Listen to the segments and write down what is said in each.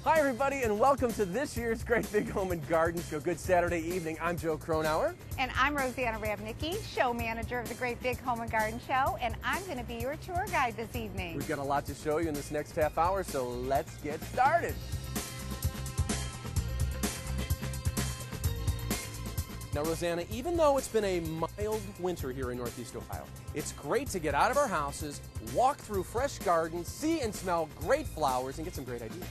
Hi everybody and welcome to this year's Great Big Home and Garden Show. Good Saturday evening. I'm Joe Kronauer. And I'm Rosanna Ravnicki, show manager of the Great Big Home and Garden Show, and I'm going to be your tour guide this evening. We've got a lot to show you in this next half hour, so let's get started. Now, Rosanna, even though it's been a mild winter here in Northeast Ohio, it's great to get out of our houses, walk through fresh gardens, see and smell great flowers, and get some great ideas.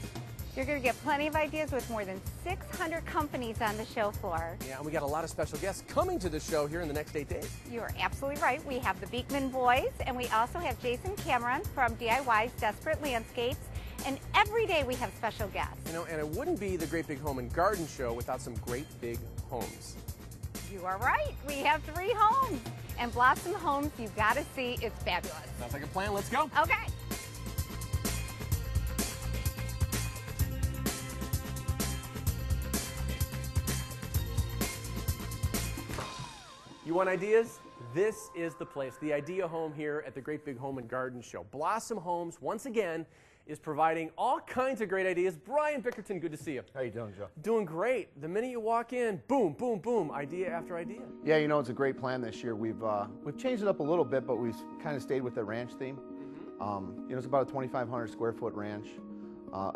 You're going to get plenty of ideas with more than 600 companies on the show floor. Yeah, and we got a lot of special guests coming to the show here in the next 8 days. You are absolutely right. We have the Beekman Boys, and we also have Jason Cameron from DIY's Desperate Landscapes. And every day we have special guests. You know, and it wouldn't be the Great Big Home and Garden Show without some great big homes. You are right. We have 3 homes. And Blossom Homes, you've got to see. It's fabulous. Sounds like a plan. Let's go. Okay. You want ideas? This is the place, the Idea Home here at the Great Big Home and Garden Show. Blossom Homes, once again, is providing all kinds of great ideas. Brian Bickerton, good to see you. How you doing, Joe? Doing great. The minute you walk in, boom, boom, boom, idea after idea. Yeah, you know, it's a great plan this year. We've changed it up a little bit, but we've kind of stayed with the ranch theme. You know, it's about a 2,500 square foot ranch.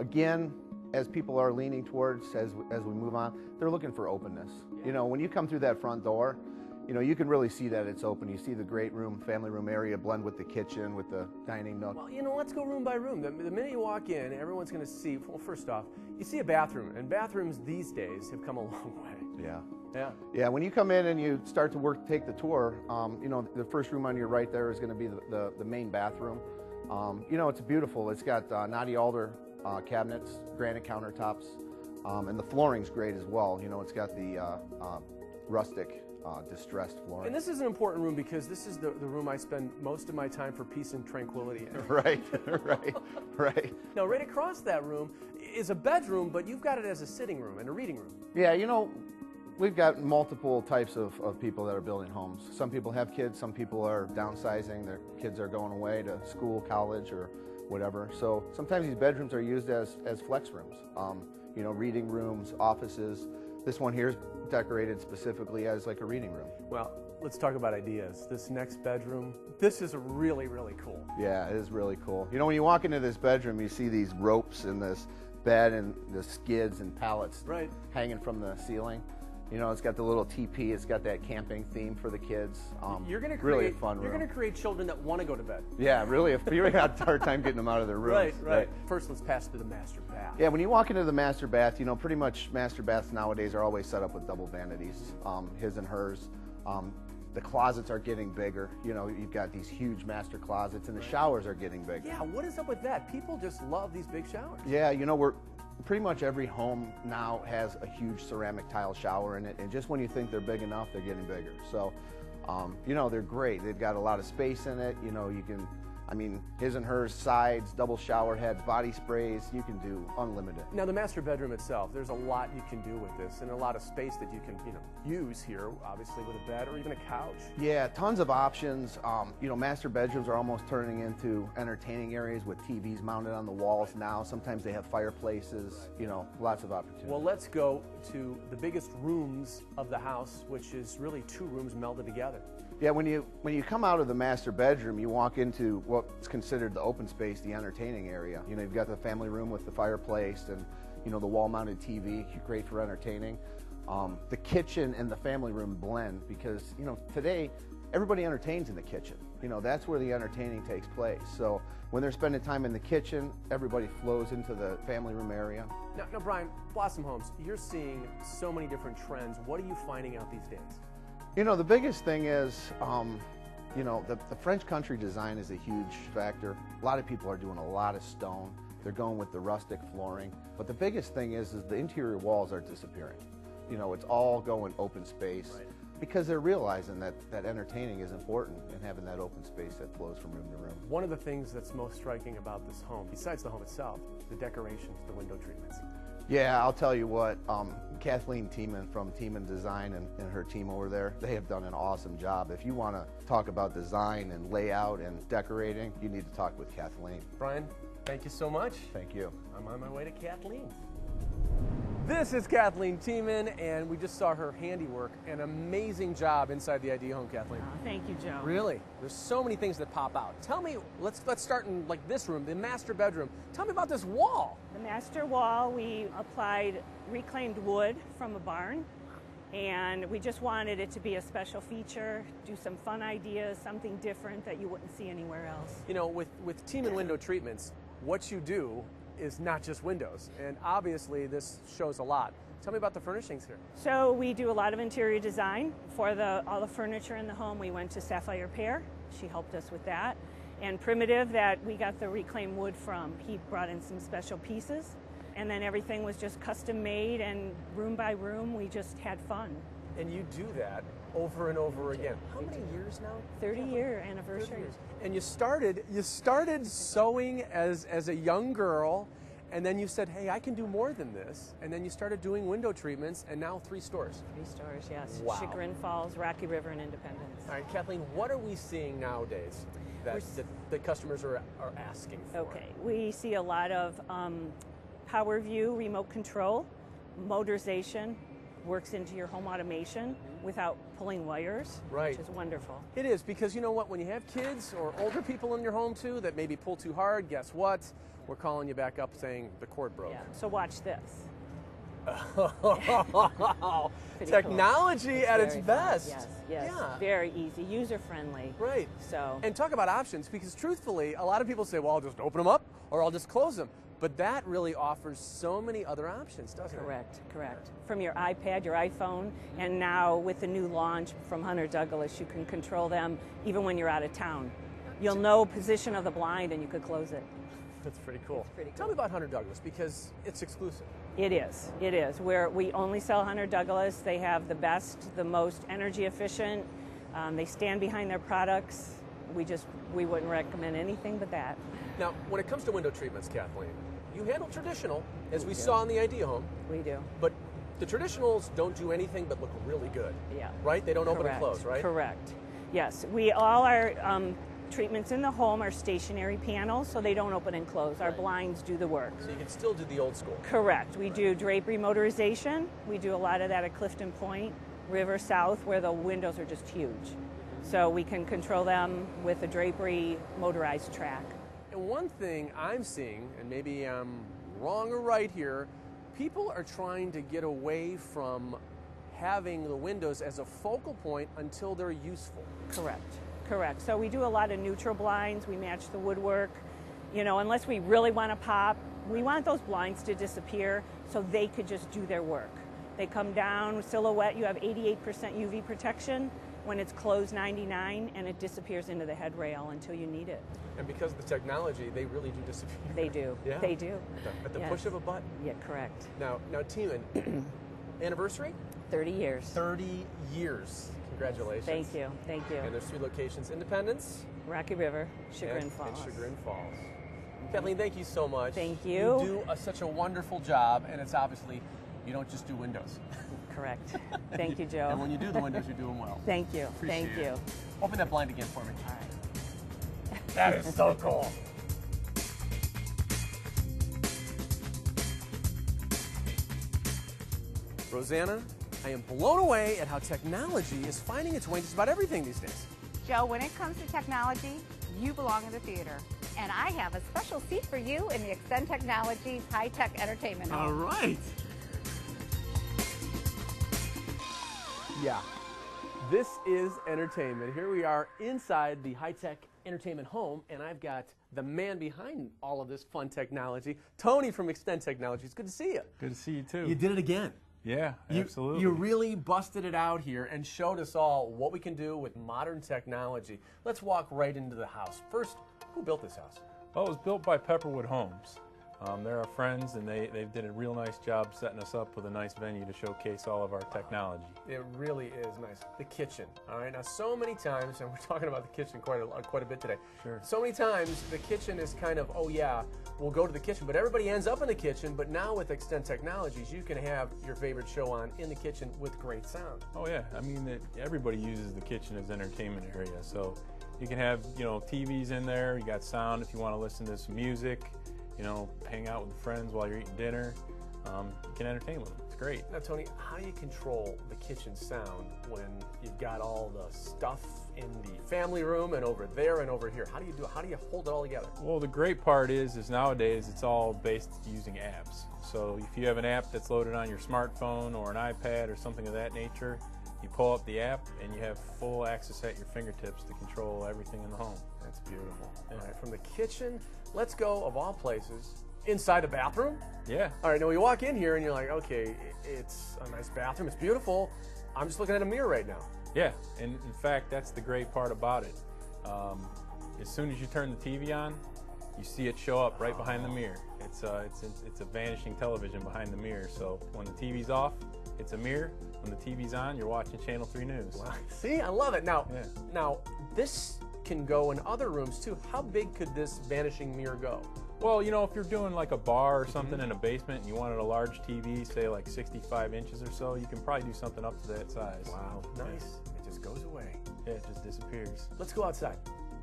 Again, as people are leaning towards, as we move on, they're looking for openness. Yeah. You know, when you come through that front door, you know, you can really see that it's open. You see the great room, family room area blend with the kitchen, with the dining nook. Well, you know, let's go room by room. The minute you walk in, everyone's going to see, well, first off, you see a bathroom, and bathrooms these days have come a long way. Yeah. Yeah. Yeah, when you come in and you start to take the tour, you know, the first room on your right there is going to be the main bathroom. You know, it's beautiful. It's got knotty alder cabinets, granite countertops, and the flooring's great as well. You know, it's got the rustic distressed flooring. And this is an important room because this is the room I spend most of my time for peace and tranquility in. Right, right. Now, right across that room is a bedroom, but you've got it as a sitting room and a reading room. Yeah, you know, we've got multiple types of people that are building homes. Some people have kids, some people are downsizing, their kids are going away to school, college, or whatever. So sometimes these bedrooms are used as flex rooms, you know, reading rooms, offices. This one here is decorated specifically as like a reading room. Well, let's talk about ideas. This next bedroom, this is really, really cool. Yeah, it is really cool. You know, when you walk into this bedroom, you see these ropes in this bed and the skids and pallets hanging from the ceiling. You know, it's got the little teepee. It's got that camping theme for the kids. You're going to create really a fun room. You're going to create children that want to go to bed. Yeah, really. If you have a hard time getting them out of their rooms. Right. First, let's pass through the master bath. Yeah, when you walk into the master bath, you know, pretty much master baths nowadays are always set up with double vanities, his and hers. The closets are getting bigger. You know, you've got these huge master closets, and the showers are getting bigger. Yeah, what is up with that? People just love these big showers. Yeah, you know, pretty much every home now has a huge ceramic tile shower in it, and just when you think they're big enough, they're getting bigger. So, you know, they're great. They've got a lot of space in it. You know, you can, I mean, his and hers, sides, double shower heads, body sprays, you can do unlimited. Now, the master bedroom itself, there's a lot you can do with this, and a lot of space that you can, you know, use here, obviously with a bed or even a couch. Yeah, tons of options. You know, master bedrooms are almost turning into entertaining areas with TVs mounted on the walls now. Sometimes they have fireplaces, you know, lots of opportunities. Well, let's go to the biggest rooms of the house, which is really 2 rooms melded together. Yeah, when you come out of the master bedroom, you walk into what's considered the open space, the entertaining area. You know, you've got the family room with the fireplace and, you know, the wall-mounted TV, great for entertaining. The kitchen and the family room blend because, you know, today everybody entertains in the kitchen. You know, that's where the entertaining takes place. So when they're spending time in the kitchen, everybody flows into the family room area. Now Brian, Blossom Homes, you're seeing so many different trends. What are you finding out these days? You know, the biggest thing is, you know, the French country design is a huge factor. A lot of people are doing a lot of stone. They're going with the rustic flooring. But the biggest thing is the interior walls are disappearing. You know, it's all going open space because they're realizing that entertaining is important and having that open space that flows from room to room. One of the things that's most striking about this home, besides the home itself, the decorations, the window treatments. Yeah, I'll tell you what, Kathleen Tiemann from Tiemann Design and her team over there, they have done an awesome job. If you want to talk about design and layout and decorating, you need to talk with Kathleen. Brian, Thank you so much. Thank you. I'm on my way to Kathleen. This is Kathleen Tiemann, and we just saw her handiwork. An amazing job inside the Idea Home, Kathleen. Oh, thank you, Joe. Really? There's so many things that pop out. Tell me, let's start in like this room, the master bedroom. Tell me about this wall. The master wall, we applied reclaimed wood from a barn, and we just wanted it to be a special feature, do some fun ideas, something different that you wouldn't see anywhere else. You know, with Tiemann Window Treatments, what you do is not just windows, and obviously this shows a lot. Tell me about the furnishings here. So we do a lot of interior design for all the furniture in the home. We went to Sapphire Pear. She helped us with that. And Primitive, that we got the reclaimed wood from, he brought in some special pieces. And then everything was just custom made, and room by room, we just had fun. And you do that over and over again. How many years now? 30-year anniversary. 30 years. And you started sewing as a young girl, and then you said, hey, I can do more than this. And then you started doing window treatments, and now 3 stores. 3 stores, yes. Wow. Chagrin Falls, Rocky River, and Independence. All right, Kathleen, what are we seeing nowadays that customers are asking for? Okay, we see a lot of power view, remote control, motorization, works into your home automation without pulling wires, Right. which is wonderful. It is, because you know what, when you have kids or older people in your home too that maybe pull too hard, guess what? We're calling you back up saying the cord broke. Yeah. So watch this. Pretty Technology cool. at its Very fun. best. Yes, yes. Yeah. Very easy, user friendly. Right. So. And talk about options, because truthfully, a lot of people say, well, I'll just open them up or I'll just close them. But that really offers so many other options, doesn't it? Correct. From your iPad, your iPhone, and now with the new launch from Hunter Douglas, you can control them even when you're out of town. You'll know position of the blind and you could close it. That's pretty cool. It's pretty Tell cool. me about Hunter Douglas, because it's exclusive. It is. We only sell Hunter Douglas. They have the best, the most energy efficient. They stand behind their products. We wouldn't recommend anything but that. Now, when it comes to window treatments, Kathleen, you handle traditional, as we saw in the Idea Home, We do. but the traditionals don't do anything but look really good. Yeah. Right? They don't open and Correct. close, right? Correct. Yes. All our treatments in the home are stationary panels, so they don't open and close. Our blinds do the work. So you can still do the old school. Correct. We do drapery motorization. We do a lot of that at Clifton Point, River South, where the windows are just huge. So we can control them with a drapery motorized track. And one thing I'm seeing, and maybe I'm wrong or right here, people are trying to get away from having the windows as a focal point until they're useful. Correct. So we do a lot of neutral blinds. We match the woodwork. You know, unless we really want to pop, we want those blinds to disappear so they could just do their work. They come down, silhouette, you have 88% UV protection. When it's closed, 99, and it disappears into the headrail until you need it. And because of the technology, they really do disappear. They do. Yeah. They do. At the Yes. push of a button. Yeah, correct. Now, Tiemann, anniversary? 30 years. 30 years. Congratulations. Thank you. And there's 3 locations: Independence, Rocky River, Chagrin and Falls. Chagrin Falls. Kathleen, thank you so much. Thank you. You do such a wonderful job, and it's obviously, you don't just do windows. Correct. Thank you, Joe. And when you do the windows, you do them well. Thank you. Appreciate Thank it. you. Open that blind again for me. All right. That is so cool. Rosanna, I am blown away at how technology is finding its way into just about everything these days. Joe, when it comes to technology, you belong in the theater. And I have a special seat for you in the Extend Technologies high-tech entertainment home. All right. Yeah, this is entertainment. Here we are inside the high-tech entertainment home, and I've got the man behind all of this fun technology, Tony from Extend Technologies. Good to see you. Good to see you too. You did it again. Yeah, absolutely. You really busted it out here and showed us all what we can do with modern technology. Let's walk right into the house. First, who built this house? Well, it was built by Pepperwood Homes. They're our friends, and they did a real nice job setting us up with a nice venue to showcase all of our technology. It really is nice. The kitchen. All right. Now, so many times, and we're talking about the kitchen quite a bit today. Sure. So many times, the kitchen is kind of, oh yeah, we'll go to the kitchen, but everybody ends up in the kitchen. But now with Extend Technologies, you can have your favorite show on in the kitchen with great sound. Oh yeah, I mean everybody uses the kitchen as an entertainment area, so you can have TVs in there. You got sound if you want to listen to some music. you know, hang out with friends while you're eating dinner. You can entertain with them. It's great. Now, Tony, how do you control the kitchen sound when you've got all the stuff in the family room and over there and over here? How do you do it? How do you hold it all together? Well, the great part is nowadays it's all based using apps. So if you have an app that's loaded on your smartphone or an iPad or something of that nature, you pull up the app and you have full access at your fingertips to control everything in the home. That's beautiful. All right, from the kitchen, let's go, of all places, inside the bathroom. Yeah. All right, now we walk in here and you're like, okay, it's a nice bathroom, it's beautiful. I'm just looking at a mirror right now. Yeah, and in fact, that's the great part about it. As soon as you turn the TV on, you see it show up right behind the mirror. It's a vanishing television behind the mirror. So when the TV's off, it's a mirror. When the TV's on, you're watching Channel 3 News. Wow. See, I love it. Now, Yeah. now this can go in other rooms too. How big could this vanishing mirror go? Well, you know, if you're doing like a bar or something in a basement and you wanted a large TV, say like 65 inches or so, you can probably do something up to that size. Wow, nice. It just goes away. Yeah, it just disappears. Let's go outside.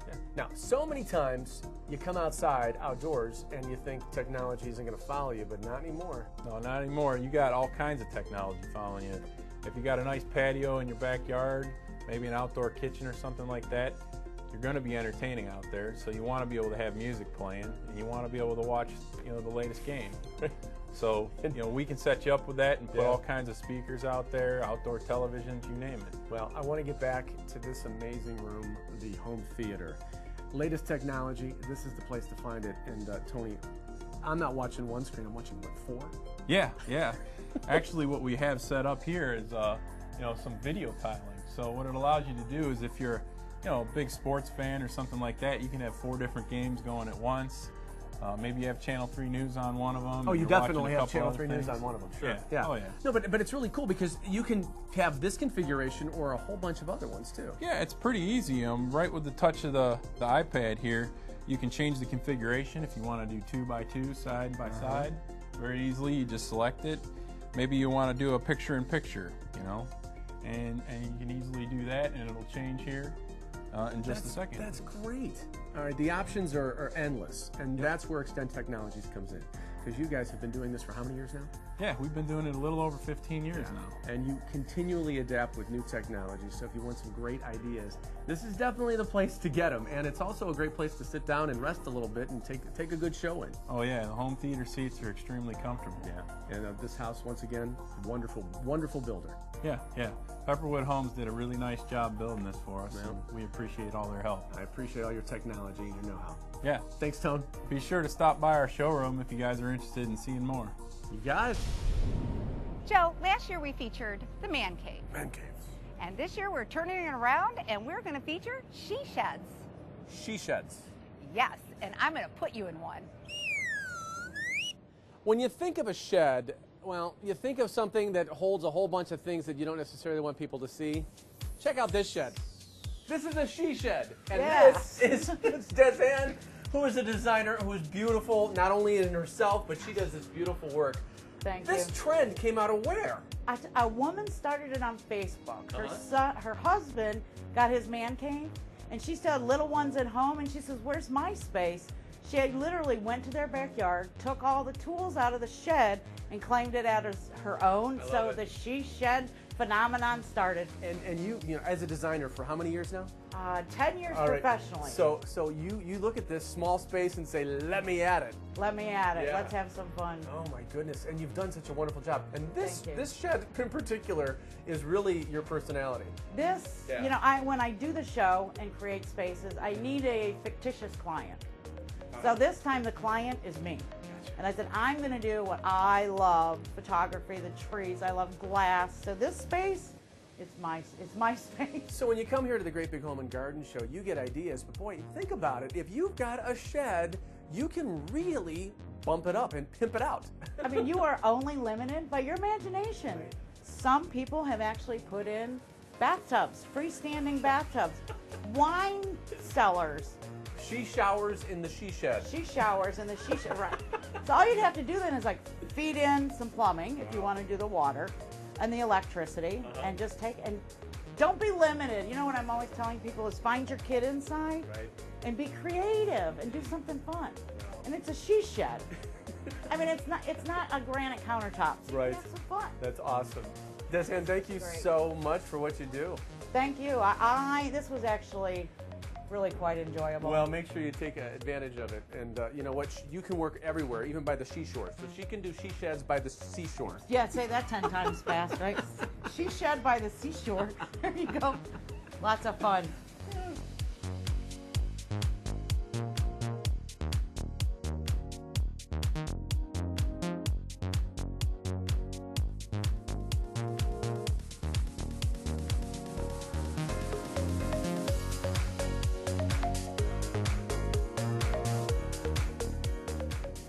Yeah. Now, so many times you come outside, outdoors, and you think technology isn't going to follow you, but not anymore. No, not anymore. You got all kinds of technology following you. If you got a nice patio in your backyard, maybe an outdoor kitchen or something like that, you're going to be entertaining out there. So you want to be able to have music playing, and you want to be able to watch, you know, the latest game. So, you know, we can set you up with that and put Yeah. all kinds of speakers out there, outdoor televisions, you name it. Well, I want to get back to this amazing room, the home theater. Latest technology, this is the place to find it. And Tony, I'm not watching one screen, I'm watching, what, 4? Yeah, yeah. Actually, what we have set up here is, you know, some video tiling. So what it allows you to do is if you're, you know, a big sports fan or something like that, you can have 4 different games going at once. Maybe you have Channel 3 News on one of them. Oh, you You're watching definitely a have couple Channel other 3 News things. on one of them, sure. Yeah. Oh, yeah. No, but it's really cool because you can have this configuration or a whole bunch of other ones too. Yeah, it's pretty easy. Right with the touch of the iPad here, you can change the configuration if you want to do 2x2, side by side. Very easily, you just select it. Maybe you want to do a picture-in-picture, you know, and you can easily do that, and it'll change here in just a second. That's great. All right, the options are endless, and that's where Extend Technologies comes in. Because you guys have been doing this for how many years now? Yeah, we've been doing it a little over 15 years now. And you continually adapt with new technology, so if you want some great ideas, this is definitely the place to get them. And it's also a great place to sit down and rest a little bit and take a good show in. Oh yeah, the home theater seats are extremely comfortable. Yeah, and this house, once again, wonderful, wonderful builder. Yeah, yeah. Pepperwood Homes did a really nice job building this for us, and we appreciate all their help. I appreciate all your technology and your know-how. Yeah. Thanks, Tone. Be sure to stop by our showroom if you guys are interested in seeing more. You guys. Joe, last year we featured the Man Cave. Man caves. And this year we're turning it around and we're going to feature she sheds. She sheds. Yes, and I'm going to put you in one. When you think of a shed, well, you think of something that holds a whole bunch of things that you don't necessarily want people to see. Check out this shed. This is a she shed. And this is Des-Ann, who is a designer who is beautiful, not only in herself, but she does this beautiful work. Thank This you. trend came out of where? A woman started it on Facebook. Her husband got his man cave, and she still had little ones at home, and she says, "Where's my space?" She had literally went to their backyard, took all the tools out of the shed, and claimed it as her own. So it. the she shed phenomenon started. And you know, as a designer for how many years now? 10 years All right. professionally. So you look at this small space and say, let me at it. Let me at it. Yeah. Let's have some fun. Oh my goodness, and you've done such a wonderful job. And Thank you. this shed in particular is really your personality. This, Yeah. you know, when I do the show and create spaces, I need a fictitious client. So this time the client is me. And I said, I'm going to do what I love, photography, the trees, I love glass. So this space, it's my space. So when you come here to the Great Big Home and Garden Show, you get ideas, but boy, think about it. If you've got a shed, you can really bump it up and pimp it out. I mean, you are only limited by your imagination. Some people have actually put in bathtubs, freestanding bathtubs, wine cellars. She showers in the she shed. She showers in the she shed, right. So all you'd have to do then is like feed in some plumbing if you want to do the water and the electricity and just take, and don't be limited. You know what I'm always telling people is find your kid inside Right. and be creative and do something fun. And and it's a she shed. I mean, it's not a granite countertop. So Right. Have some fun. That's awesome. Deshan, thank you Great. so much for what you do. Thank you. This was actually really quite enjoyable. Well, make sure you take advantage of it. And you know what? You can work everywhere, even by the seashore. So she can do she sheds by the seashore. Yeah, say that 10 times fast, right? She shed by the seashore. There you go. Lots of fun.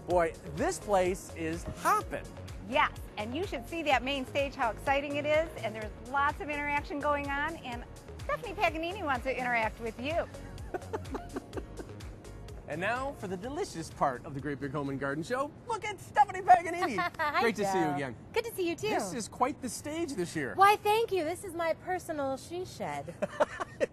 Boy, this place is hopping. Yes, and you should see that main stage, how exciting it is, and there's lots of interaction going on, and Stephanie Paganini wants to interact with you. And now for the delicious part of the Great Big Home and Garden Show. Look at Stephanie Paganini. Hi, Great to see you Joe. again. Good to see you too. This is quite the stage this year. Why, thank you. This is my personal she shed.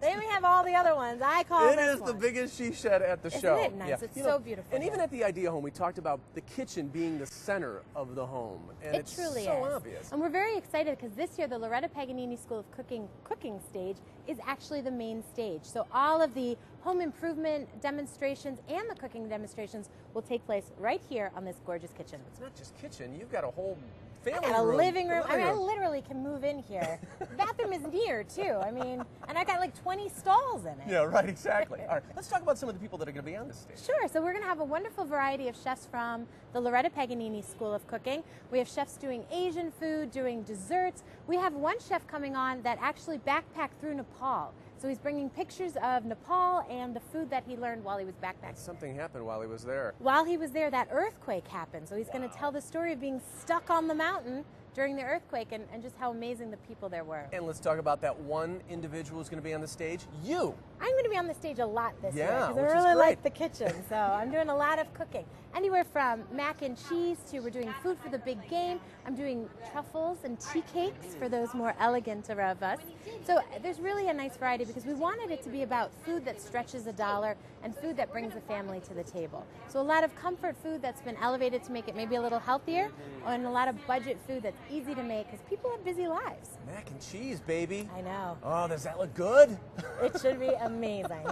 Then we have all the other ones. I call It this is the one. biggest she shed at the Isn't show. it nice? It's so beautiful And even here. at the Idea Home, we talked about the kitchen being the center of the home. And It it's truly so is. obvious. And we're very excited because this year the Loretta Paganini School of cooking stage is actually the main stage. So all of the home improvement demonstrations and the cooking demonstrations will take place right here on this gorgeous kitchen. It's not just kitchen. You've got a whole I family got a room. living room. I mean, I room. literally can move in here. The bathroom is near too. I mean, and I got like 20 stalls in it. Yeah, right, exactly. All right, let's talk about some of the people that are going to be on this stage. Sure. So we're going to have a wonderful variety of chefs from the Loretta Paganini School of Cooking. We have chefs doing Asian food, doing desserts. We have one chef coming on that actually backpacked through Nepal. So he's bringing pictures of Nepal and the food that he learned while he was backpacking. Something happened while he was there. While he was there, that earthquake happened. So he's going to tell the story of being stuck on the mountain during the earthquake and just how amazing the people there were. And let's talk about that one individual who's going to be on the stage. You. I'm going to be on the stage a lot this year Yeah, because which I is really great. like the kitchen. So I'm doing a lot of cooking. Anywhere from mac and cheese to we're doing food for the big game. I'm doing truffles and tea cakes for those more elegant of us. So there's really a nice variety because we wanted it to be about food that stretches $1 and food that brings a family to the table. So a lot of comfort food that's been elevated to make it maybe a little healthier, and a lot of budget food that's easy to make because people have busy lives. Mac and cheese, baby. I know. Oh, does that look good? It should be amazing.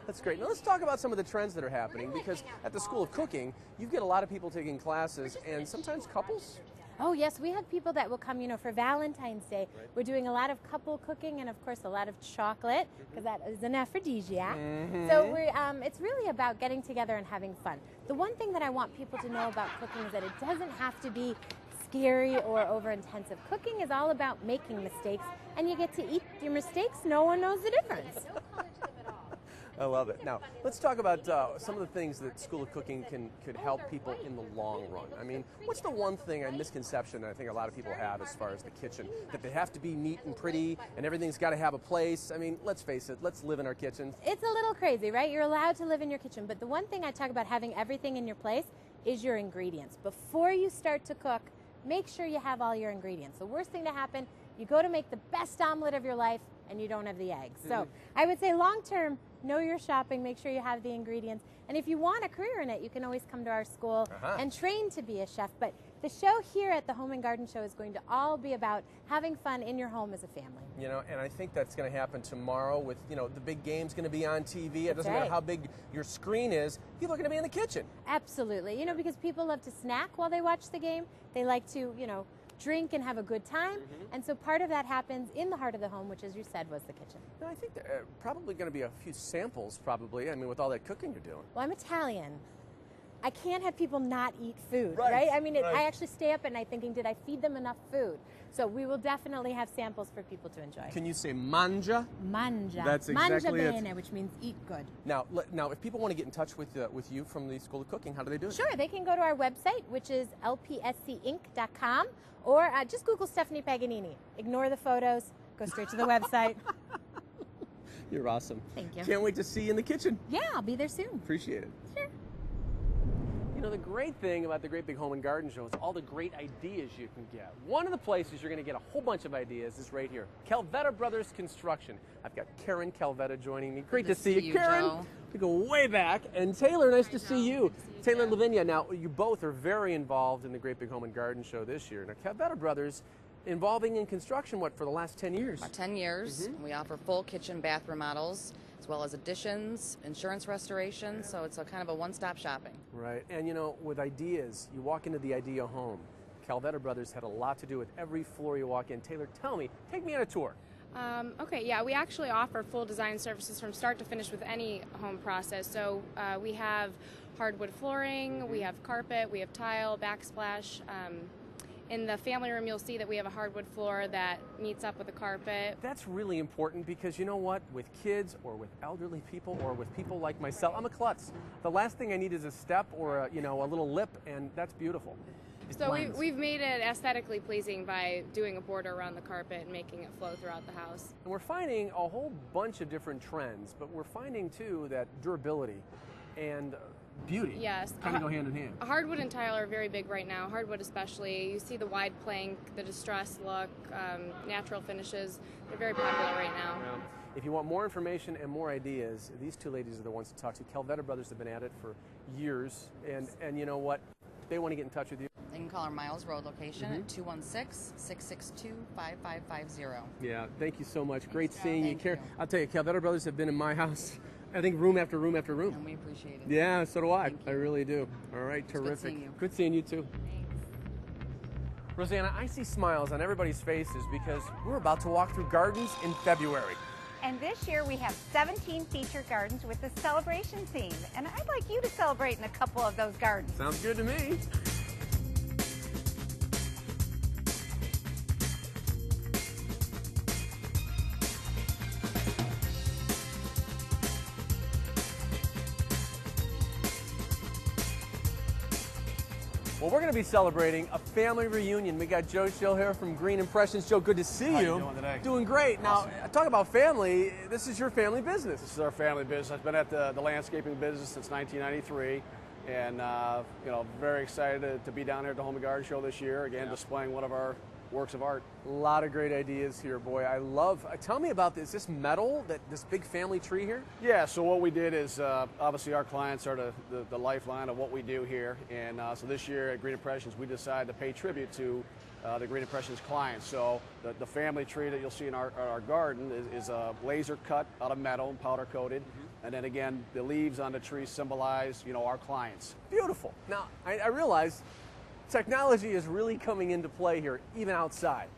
That's great. Now let's talk about some of the trends that are happening because at the School of Cooking, you get a lot of people taking classes and sometimes couples. Oh yes, we have people that will come, for Valentine's Day. We're doing a lot of couple cooking and of course a lot of chocolate because that is an aphrodisiac. So it's really about getting together and having fun. The one thing that I want people to know about cooking is that it doesn't have to be scary or over intensive. Cooking is all about making mistakes and you get to eat your mistakes. No one knows the difference. I love it. Now, let's talk about some of the things that School of Cooking could help people in the long run. I mean, what's the one thing, a misconception that I think a lot of people have as far as the kitchen? That they have to be neat and pretty and everything's got to have a place. I mean, let's face it, let's live in our kitchens. It's a little crazy, right? You're allowed to live in your kitchen, but the one thing I talk about having everything in your place is your ingredients. Before you start to cook, make sure you have all your ingredients. The worst thing to happen, you go to make the best omelet of your life and you don't have the eggs. So I would say long term, know your shopping, make sure you have the ingredients. And if you want a career in it, you can always come to our school and train to be a chef. But the show here at the Home and Garden Show is going to all be about having fun in your home as a family. And I think that's going to happen tomorrow with, the big game's going to be on TV. It doesn't right. matter how big your screen is. People are going to be in the kitchen. Absolutely. Because people love to snack while they watch the game. They like to, drink and have a good time. And so part of that happens in the heart of the home, which, as you said, was the kitchen. Now, I think there are probably going to be a few samples, probably. I mean, with all that cooking you're doing. Well, I'm Italian. I can't have people not eat food, Right, right? I mean, right. I actually stay up at night thinking, did I feed them enough food? So we will definitely have samples for people to enjoy. Can you say mangia? Mangia. That's exactly Mangia it. bene, which means eat good. Now, if people want to get in touch with you from the School of Cooking, how do they do it? Sure, they can go to our website, which is lpscinc.com, or just Google Stephanie Paganini. Ignore the photos, go straight to the website. You're awesome. Thank you. Can't wait to see you in the kitchen. Yeah, I'll be there soon. Appreciate it. Sure. The great thing about the Great Big Home and Garden Show is all the great ideas you can get. One of the places you're going to get a whole bunch of ideas is right here, Calvetta Brothers Construction. I've got Karen Calvetta joining me. Great to see you, Karen. Joe. We go way back. And Taylor, nice to see you. Taylor Lavinia, now you both are very involved in the Great Big Home and Garden Show this year. Now, Calvetta Brothers, involving in construction, what, for the last 10 years? About 10 years. We offer full kitchen bath remodels, as well as additions, insurance restoration, so it's a kind of a one-stop shopping. Right, and you know, with ideas, you walk into the idea home. Calvetta Brothers had a lot to do with every floor you walk in. Taylor, tell me, take me on a tour. Okay, yeah, we actually offer full design services from start to finish with any home process. So we have hardwood flooring, we have carpet, we have tile, backsplash. In the family room, you'll see that we have a hardwood floor that meets up with the carpet. That's really important because you know what? With kids or with elderly people or with people like myself, I'm a klutz. The last thing I need is a step or a little lip, and that's beautiful. So we've made it aesthetically pleasing by doing a border around the carpet and making it flow throughout the house. And we're finding a whole bunch of different trends, but we're finding too that durability and beauty kind of go hand in hand. Hardwood and tile are very big right now, hardwood especially. You see the wide plank, the distressed look, natural finishes. They're very popular right now. Yeah. If you want more information and more ideas, these two ladies are the ones to talk to. Calvetta Brothers have been at it for years, and you know what? They want to get in touch with you. You can call our Miles Road location at 216-662-5550. Yeah, thank you so much. Great seeing you. Thank you. I'll tell you, Calvetta Brothers have been in my house, I think, room after room after room. And we appreciate it. Yeah, so do I. Thank I you. really do. All right, terrific. good seeing you. Good seeing you too. Rosanna, I see smiles on everybody's faces because we're about to walk through gardens in February. And this year we have 17 featured gardens with the celebration theme. And I'd like you to celebrate in a couple of those gardens. Sounds good to me. Well, we're going to be celebrating a family reunion. We got Joe Schill here from Green Impressions. Joe, good to see you. How you doing today? Doing great. Awesome. Now, talk about family. This is your family business. This is our family business. I've been at the landscaping business since 1993, and very excited to be down here at the Home and Garden Show this year. Again, displaying one of our works of art. A lot of great ideas here, boy. I love. Tell me about this. Is this metal? This big family tree here? Yeah. So what we did is obviously our clients are the lifeline of what we do here, and so this year at Green Impressions we decided to pay tribute to the Green Impressions clients. So the family tree that you'll see in our garden is laser cut out of metal and powder coated, and then again the leaves on the tree symbolize our clients. Beautiful. Now I realize technology is really coming into play here, even outside.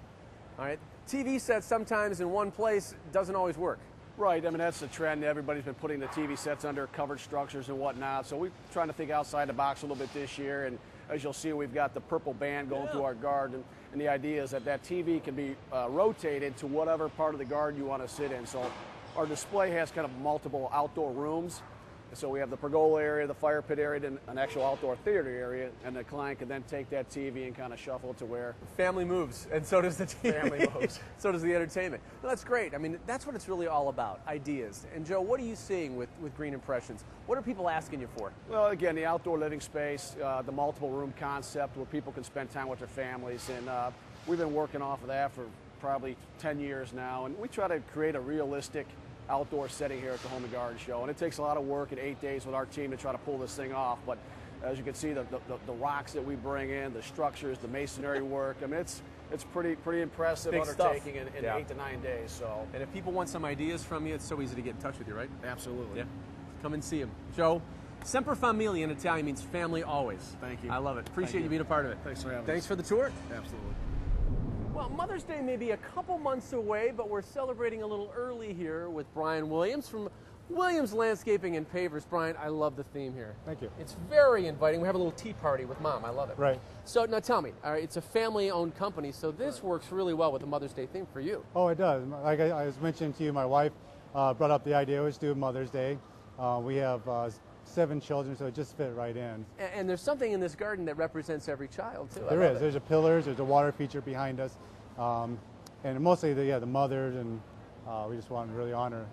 All right, TV sets sometimes in one place doesn't always work. Right. I mean, that's the trend. Everybody's been putting the TV sets under covered structures and whatnot. So we're trying to think outside the box a little bit this year. And as you'll see, we've got the purple band going through our garden. And the idea is that TV can be rotated to whatever part of the garden you want to sit in. So our display has kind of multiple outdoor rooms. So we have the pergola area, the fire pit area, and an actual outdoor theater area, and the client can then take that TV and kind of shuffle it to where family moves, and so does the TV. Family moves. So does the entertainment. Well, that's great. I mean, that's what it's really all about, ideas. And Joe, what are you seeing with Green Impressions? What are people asking you for? Well, again, the outdoor living space, the multiple room concept where people can spend time with their families, and we've been working off of that for probably 10 years now, and we try to create a realistic outdoor setting here at the Home and Garden Show, and it takes a lot of work in 8 days with our team to try to pull this thing off. But as you can see, the rocks that we bring in, the structures, the masonry work, I mean, it's pretty impressive Big undertaking stuff. in 8 to 9 days. So, and if people want some ideas from you, it's so easy to get in touch with you, right? Absolutely. Yeah. Come and see them. Joe, Semper Familia in Italian means family always. Thank you. I love it. Appreciate you being a part of it. Thanks for having us. Thanks for the tour. Absolutely. Well, Mother's Day may be a couple months away, but we're celebrating a little early here with Brian Williams from Williams Landscaping and Pavers. Brian, I love the theme here. Thank you. It's very inviting. We have a little tea party with Mom. I love it. Right. So now tell me, all right, it's a family-owned company, so this works really well with the Mother's Day theme for you. Oh, it does. Like I was mentioning to you, my wife brought up the idea, let's do Mother's Day. We have 7 children, so it just fit right in. And there's something in this garden that represents every child, too. There is. There's a pillars, there's a water feature behind us. And mostly the mothers, and we just want to really honor.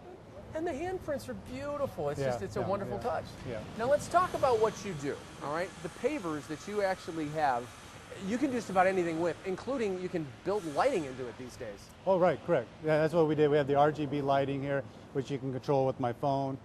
And the handprints are beautiful. It's it's a wonderful touch. Yeah. Now let's talk about what you do, all right? The pavers that you actually have, you can do just about anything with, including you can build lighting into it these days. Oh, right, correct. Yeah, that's what we did. We have the RGB lighting here, which you can control with my phone.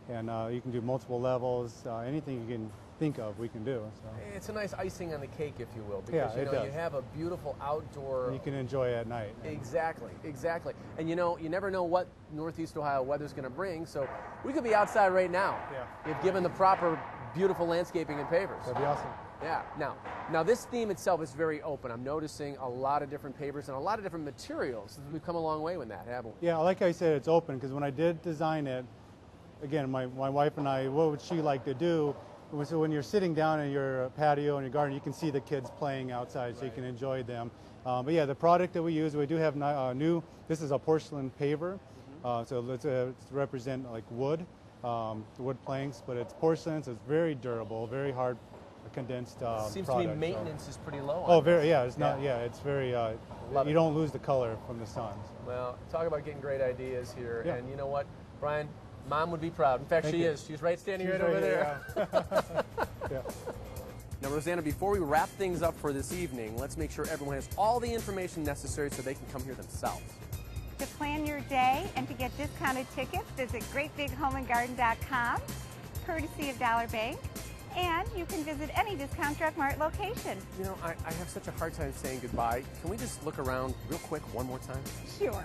and you can do multiple levels. Anything you can think of, we can do. So. It's a nice icing on the cake, if you will, because Yeah, you it know does. you have a beautiful outdoor. You can enjoy it at night. Exactly, exactly. And you know, you never know what Northeast Ohio weather's going to bring, so we could be outside right now if given the proper, beautiful landscaping and pavers. That'd be awesome. Yeah. Now this theme itself is very open. I'm noticing a lot of different pavers and a lot of different materials. We've come a long way with that, haven't we? Yeah, like I said, it's open because when I did design it, again, my wife and I, what would she like to do? So when you're sitting down in your patio in your garden, you can see the kids playing outside, so you can enjoy them. But yeah, the product that we use, we do have new. This is a porcelain paver, so let's represent like wood, wood planks, but it's porcelain, so it's very durable, very hard. Condensed Seems product, to be maintenance is pretty low. Oh, on very. this. Yeah, it's not. Yeah, it's very. You don't lose the color from the sun. So. Well, talk about getting great ideas here, Yeah. and you know what, Brian, Mom would be proud. In fact, Thank she you. is. She's right standing She's right over right there. here, yeah. Now, Rosanna, before we wrap things up for this evening, let's make sure everyone has all the information necessary so they can come here themselves. To plan your day and to get discounted tickets, visit greatbighomeandgarden.com, courtesy of Dollar Bank. And you can visit any Discount Drug Mart location. You know, I have such a hard time saying goodbye. Can we just look around real quick one more time? Sure.